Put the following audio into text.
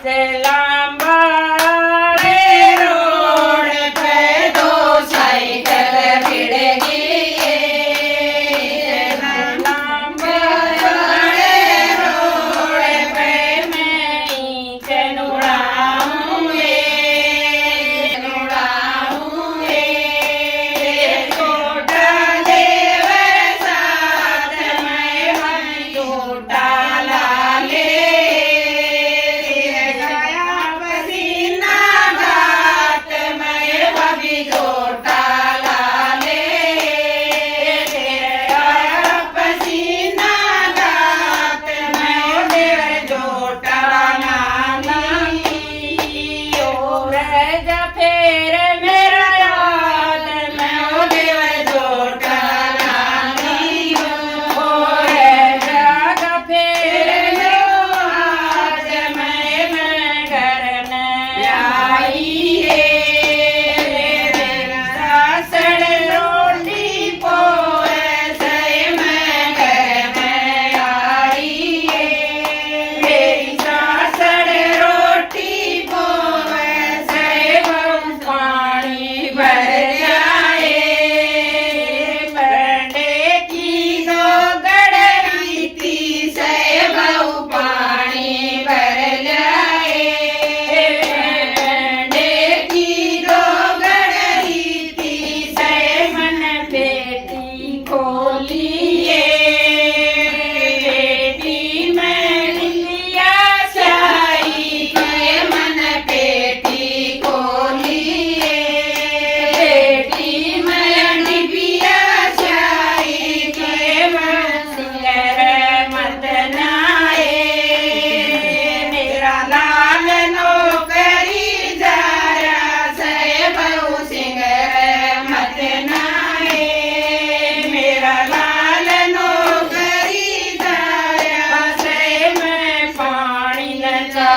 से लांबा रोड पे दो साइकिल भिड़गी लांबे रोड पे मैं चनुड़ाऊंगे छोटा देवर साथ में छोटा लाले गया पसीना घाट में भाभी छोटा लाले गया पसीना घाट में देवर छोटा लाली ओ रह जा फेर मेरा याद मैं ओ देवर छोटा लाली ओ रह जा फेर आज मैं घर न आई सासड़ रोटी पोसे मैं घर में आई मेरी सासड़ रोटी पोसे पानी भर जाए बरंडे की दो गड़री थी से बहु पानी भर जाए बरंडे की दो गड़री थी से मन बेटी खोलिए बेटी मैं लिया शाही के मन पेटी खोलिए बेटी मैं डिबिया शाही के मन सिंगर मत नाए मेरा लाल नौकरी जा रहा से बहु सिंगर मत नाए मेरा लाल नौकरी जा रहा से मैं पानी न जा